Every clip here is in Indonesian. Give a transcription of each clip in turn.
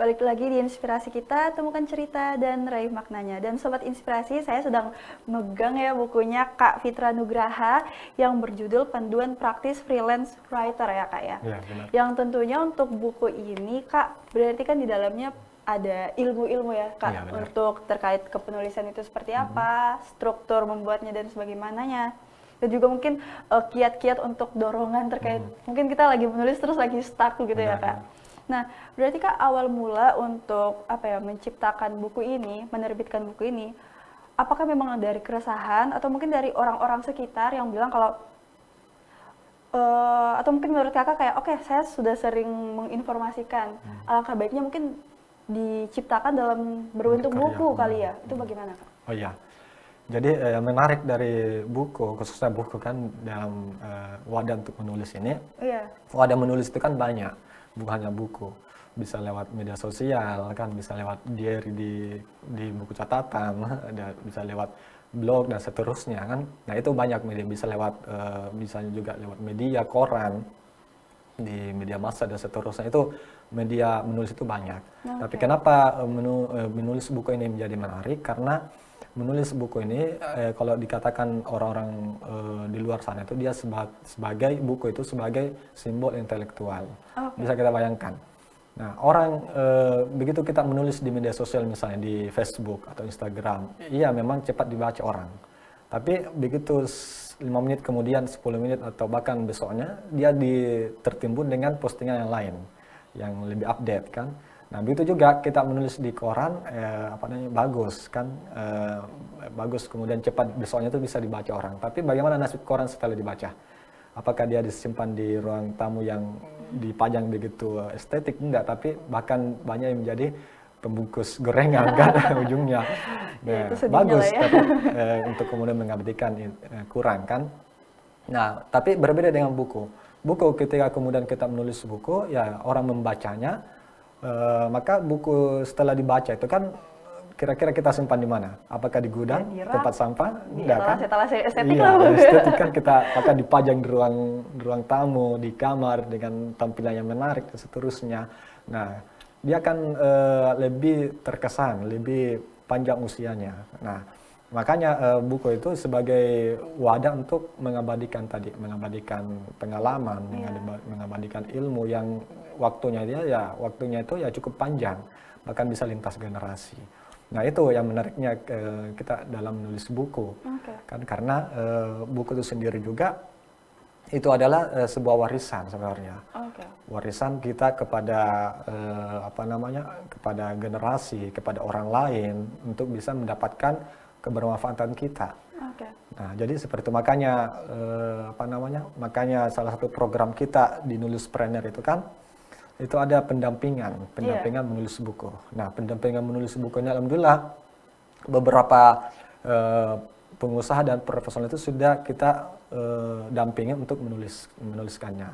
balik lagi di Inspirasi kita, temukan cerita dan raih maknanya. Dan Sobat Inspirasi, saya sedang megang ya bukunya Kak Fitra Nugraha yang berjudul Panduan Praktis Freelance Writer ya Kak ya. Iya, benar. Yang tentunya untuk buku ini Kak, berarti kan di dalamnya ada ilmu-ilmu ya Kak, Iya, benar. untuk terkait kepenulisan itu seperti apa, struktur membuatnya dan sebagaimananya. Dan juga mungkin kiat-kiat untuk dorongan terkait, mungkin kita lagi menulis terus lagi stuck gitu ya Benar, Kak. Nah, berarti Kak awal mula untuk menciptakan buku ini, menerbitkan buku ini, apakah memang dari keresahan atau mungkin dari orang-orang sekitar yang bilang kalau atau mungkin menurut Kakak kayak oke, saya sudah sering menginformasikan, alangkah baiknya mungkin diciptakan dalam berbentuk Karya. buku kali ya. Itu bagaimana Kak? Oh iya, jadi menarik dari buku, khususnya buku kan dalam wadah untuk menulis ini. Iya. Wadah menulis itu kan banyak, bukan hanya buku. Bisa lewat media sosial, kan bisa lewat diary di buku catatan, ada bisa lewat blog dan seterusnya kan. Nah itu banyak media, bisa lewat misalnya juga lewat media koran, di media massa dan seterusnya. Itu media menulis itu banyak. Tapi kenapa menulis buku ini menjadi menarik? Karena menulis buku ini kalau dikatakan orang-orang di luar sana itu dia sebagai buku itu sebagai simbol intelektual. Bisa kita bayangkan. Nah, orang begitu kita menulis di media sosial misalnya di Facebook atau Instagram, iya memang cepat dibaca orang. Tapi begitu 5 menit kemudian, 10 menit atau bahkan besoknya dia tertimbun dengan postingan yang lain yang lebih update kan. Nah, begitu juga kita menulis di koran bagus kan, bagus kemudian cepat besoknya itu bisa dibaca orang. Tapi bagaimana nasib koran setelah dibaca? Apakah dia disimpan di ruang tamu yang dipajang begitu estetik? Enggak, tapi bahkan banyak yang menjadi pembungkus gorengan kan ujungnya. Ya, Nah, itu bagus, lah ya. tapi untuk kemudian mengabadikan kurang kan. Nah, tapi berbeda dengan buku. Buku ketika kemudian kita menulis buku, ya orang membacanya, maka buku setelah dibaca itu kan kira-kira kita simpan di mana? Apakah di gudang, Ya, di rak, tempat sampah? di Enggak kan? etalase estetik Iya, lah. estetik kan kita akan dipajang di ruang tamu, di kamar dengan tampilan yang menarik dan seterusnya. Nah, dia akan lebih terkesan, lebih panjang usianya. Nah, makanya buku itu sebagai wadah untuk mengabadikan pengalaman, mengabadikan ilmu yang waktunya itu ya cukup panjang, bahkan bisa lintas generasi. Nah itu yang menariknya kita dalam menulis buku, kan karena buku itu sendiri juga itu adalah sebuah warisan sebenarnya, warisan kita kepada kepada generasi, kepada orang lain untuk bisa mendapatkan kebermanfaatan kita. Nah jadi seperti itu makanya salah satu program kita di Nulispreneur itu kan itu ada pendampingan menulis buku. Nah, pendampingan menulis buku ini alhamdulillah beberapa pengusaha dan profesional itu sudah kita dampingi untuk menuliskannya.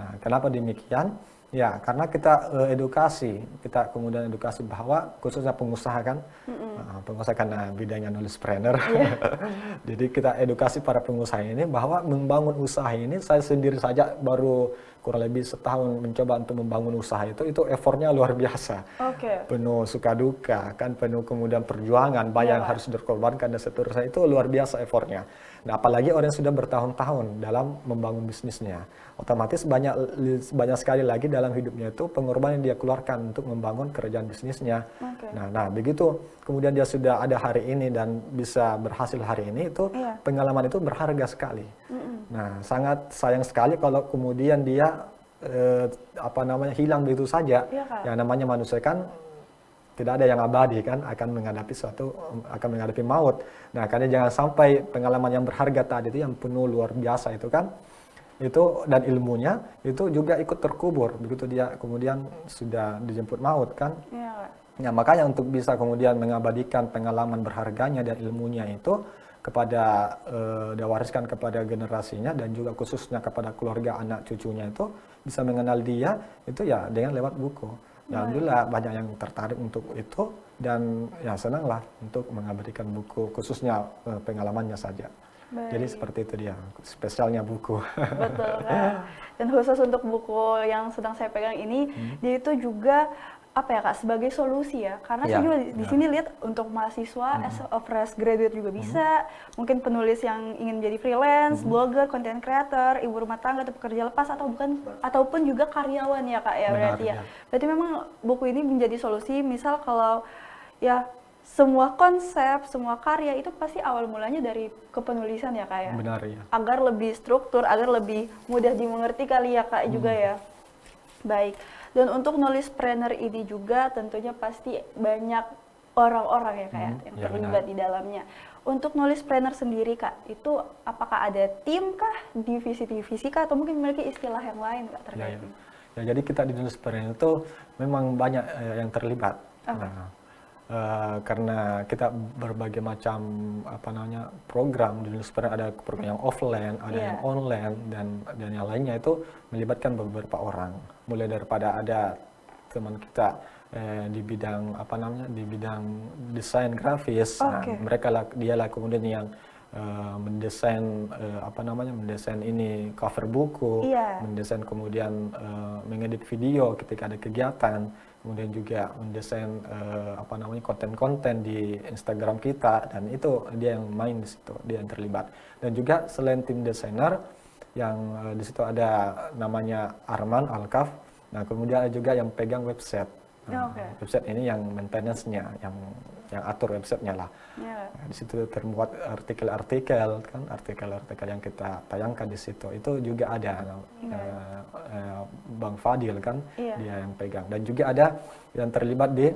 Nah, kenapa demikian? Ya, karena kita kita kemudian edukasi bahwa khususnya pengusaha kan, pengusaha karena bidangnya Nulispreneur. Jadi kita edukasi para pengusaha ini bahwa membangun usaha ini saya sendiri saja baru kurang lebih setahun mencoba untuk membangun usaha itu effortnya luar biasa. Penuh suka duka, kan penuh kemudian perjuangan, banyak yang harus dikorbankan dan seterusnya, itu luar biasa effortnya. Nah, apalagi orang yang sudah bertahun-tahun dalam membangun bisnisnya, otomatis banyak sekali lagi dalam hidupnya itu pengorbanan yang dia keluarkan untuk membangun kerjaan bisnisnya. Nah, begitu kemudian dia sudah ada hari ini dan bisa berhasil hari ini, itu pengalaman itu berharga sekali. Nah, sangat sayang sekali kalau kemudian dia hilang begitu saja. Yang namanya manusia kan tidak ada yang abadi kan, akan menghadapi maut. Nah, karena jangan sampai pengalaman yang berharga tadi itu yang penuh luar biasa itu kan, itu dan ilmunya itu juga ikut terkubur begitu dia kemudian sudah dijemput maut kan. Nah, makanya untuk bisa kemudian mengabadikan pengalaman berharganya dan ilmunya itu kepada diwariskan kepada generasinya dan juga khususnya kepada keluarga anak cucunya itu bisa mengenal dia itu ya dengan lewat buku. Ya, alhamdulillah banyak yang tertarik untuk itu dan ya senanglah untuk mengabadikan buku khususnya pengalamannya saja. Jadi seperti itu dia spesialnya buku. Betul Kak. Dan khusus untuk buku yang sedang saya pegang ini, dia itu juga apa ya Kak, sebagai solusi ya, karena Iya, saya juga di iya. sini lihat untuk mahasiswa as a fresh graduate juga bisa, mungkin penulis yang ingin jadi freelance, blogger, content creator, ibu rumah tangga atau pekerja lepas atau bukan ataupun juga karyawan ya Kak ya, Benar, berarti ya. ya. Berarti memang buku ini menjadi solusi, misal kalau ya semua konsep, semua karya itu pasti awal mulanya dari kepenulisan ya Kak ya. Benar, ya. Agar lebih struktur, agar lebih mudah dimengerti kali ya Kak juga ya. Baik, dan untuk nulispreneur ini juga tentunya pasti banyak orang-orang ya Kak ya, yang ya terlibat benar. di dalamnya. Untuk nulispreneur sendiri Kak, itu apakah ada tim kah, divisi-divisi kah, atau mungkin memiliki istilah yang lain Kak Ya, terkait ya. ini? Ya, jadi kita di Nulispreneur itu memang banyak yang terlibat. Oke. Nah, karena kita berbagai macam program di Nulispreneur, ada program yang offline, ada Iya. yang online, dan yang lainnya itu melibatkan beberapa orang. Mulai daripada ada teman kita di bidang di bidang desain grafis. Nah, Oke. dialah kemudian yang mendesain mendesain ini cover buku, Iya. mendesain kemudian mengedit video ketika ada kegiatan, kemudian juga mendesain konten-konten di Instagram kita, dan itu dia yang main di situ, dia yang terlibat. Dan juga selain tim desainer yang di situ ada namanya Arman Alkaf. Nah, kemudian ada juga yang pegang website. Nah, Oke. website ini yang maintenance-nya, yang atur websitenya lah. Ya. Nah, di situ termuat artikel-artikel kan, artikel-artikel yang kita tayangkan di situ itu juga ada Bang Fadil kan, Iya. dia yang pegang. Dan juga ada yang terlibat di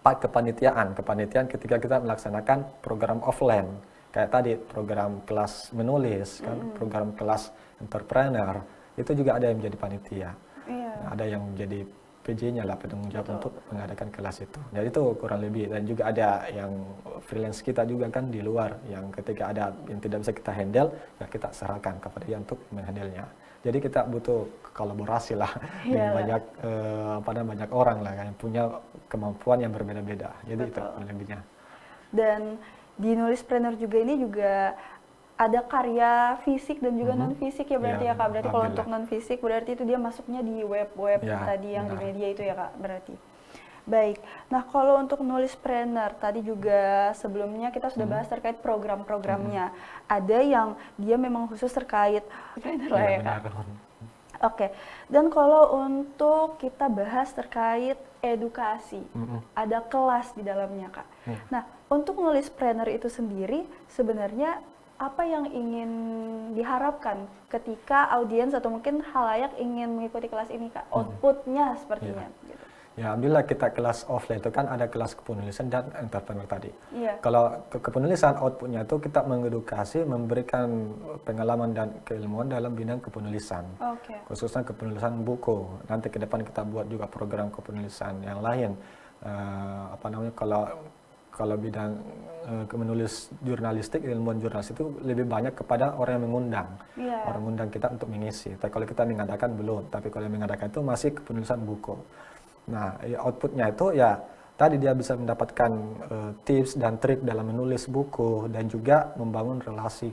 kepanitiaan ketika kita melaksanakan program offline, kayak tadi program kelas menulis kan, program kelas entrepreneur, itu juga ada yang menjadi panitia. Iya. Nah, ada yang menjadi PJ-nya lah, penanggung jawab untuk mengadakan kelas itu. Jadi itu kurang lebih. Dan juga ada yang freelance kita juga kan di luar, yang ketika ada yang tidak bisa kita handle, ya kita serahkan kepada dia untuk menghandle-nya. Jadi kita butuh kolaborasi lah dengan banyak banyak orang lah yang punya kemampuan yang berbeda-beda. Jadi itu kurang lebihnya. Dan di nulispreneur juga ini juga ada karya fisik dan juga non fisik ya berarti Iya, ya Kak. Berarti kalau alhamdulillah. untuk non fisik berarti itu dia masuknya di web-web Ya, tadi yang di benar. media itu ya Kak berarti. Baik. Nah, kalau untuk nulispreneur tadi juga sebelumnya kita sudah bahas terkait program-programnya. Ada yang dia memang khusus terkait entrepreneur lah Iya, ya Kak. benar. Oke. Dan kalau untuk kita bahas terkait edukasi, ada kelas di dalamnya Kak. Nah, untuk nulispreneur itu sendiri sebenarnya apa yang ingin diharapkan ketika audiens atau mungkin halayak ingin mengikuti kelas ini Kak? Outputnya sepertinya. Gitu. Ya, alhamdulillah kita kelas offline itu kan ada kelas kepenulisan dan entrepreneur tadi. Iya. Kalau kepenulisan outputnya itu kita mengedukasi, memberikan pengalaman dan keilmuan dalam bidang kepenulisan. Oke. Khususnya kepenulisan buku. Nanti ke depan kita buat juga program kepenulisan yang lain. Kalau bidang menulis jurnalistik, ilmuwan jurnalistik itu lebih banyak kepada orang yang mengundang. Iya. Orang mengundang kita untuk mengisi. Tapi kalau kita mengadakan belum. Tapi kalau yang mengadakan itu masih kepenulisan buku. Nah, outputnya itu ya tadi dia bisa mendapatkan tips dan trik dalam menulis buku dan juga membangun relasi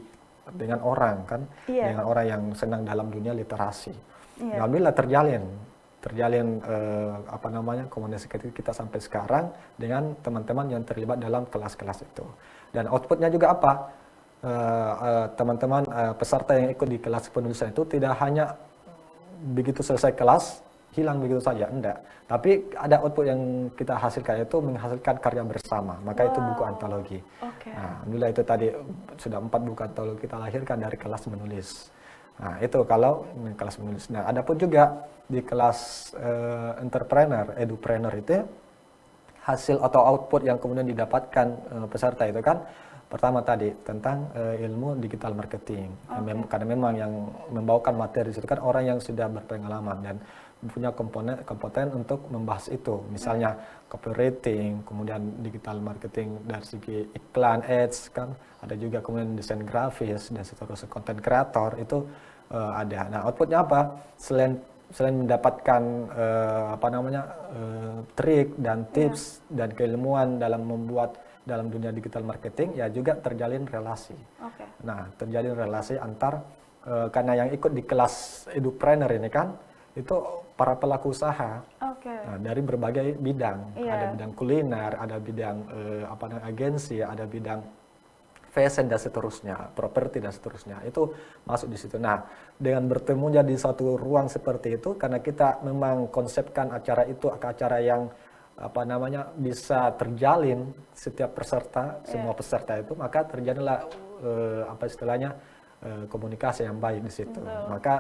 dengan orang kan, Iya. dengan orang yang senang dalam dunia literasi. Iya. Alhamdulillah terjalin komunikasi kita sampai sekarang dengan teman-teman yang terlibat dalam kelas-kelas itu. Dan outputnya juga apa? Teman-teman peserta yang ikut di kelas penulisan itu tidak hanya begitu selesai kelas hilang begitu saja, enggak. Tapi ada output yang kita hasilkan, itu menghasilkan karya bersama. Maka itu buku antologi. Oke. Nah, alhamdulillah itu tadi sudah 4 buku antologi kita lahirkan dari kelas menulis. Nah, itu kalau kelas menulis. Nah, ada pun juga di kelas entrepreneur, edupreneur itu hasil atau output yang kemudian didapatkan peserta itu kan pertama tadi tentang ilmu digital marketing. Karena memang yang membawakan materi itu kan orang yang sudah berpengalaman dan punya kompeten untuk membahas itu. Misalnya copywriting, kemudian digital marketing dari segi iklan, ads kan, ada juga kemudian desain grafis dan seterusnya, content creator itu ada. Nah, outputnya apa? Selain mendapatkan trik dan tips dan keilmuan dalam membuat dalam dunia digital marketing, ya juga terjalin relasi. Oke. Nah, terjalin relasi antar karena yang ikut di kelas edupreneur ini kan itu para pelaku usaha. Oke. Nah, dari berbagai bidang, Iya. ada bidang kuliner, ada bidang agensi, ada bidang fashion dan seterusnya, properti dan seterusnya, itu masuk di situ. Nah, dengan bertemu jadi satu ruang seperti itu, karena kita memang konsepkan acara itu acara yang bisa terjalin setiap peserta, semua peserta itu, maka terjadilah komunikasi yang baik di situ. Betul. Maka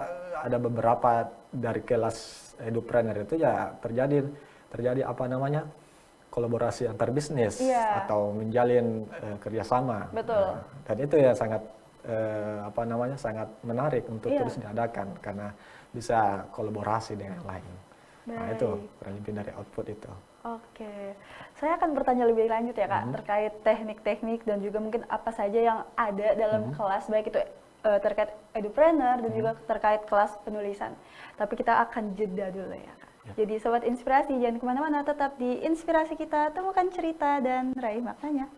ada beberapa dari kelas edupreneur itu ya terjadi kolaborasi antar bisnis Iya. atau menjalin kerjasama. Betul. Dan itu ya sangat sangat menarik untuk Iya. terus diadakan karena bisa kolaborasi dengan yang lain. Nah, itu Baik. kurang lebih dari output itu. Oke, saya akan bertanya lebih lanjut ya Kak, terkait teknik-teknik dan juga mungkin apa saja yang ada dalam kelas, baik itu terkait edupreneur dan juga terkait kelas penulisan. Tapi kita akan jeda dulu ya Kak. Jadi Sobat Inspirasi, jangan kemana-mana, tetap di Inspirasi Kita, temukan cerita dan raih maknanya.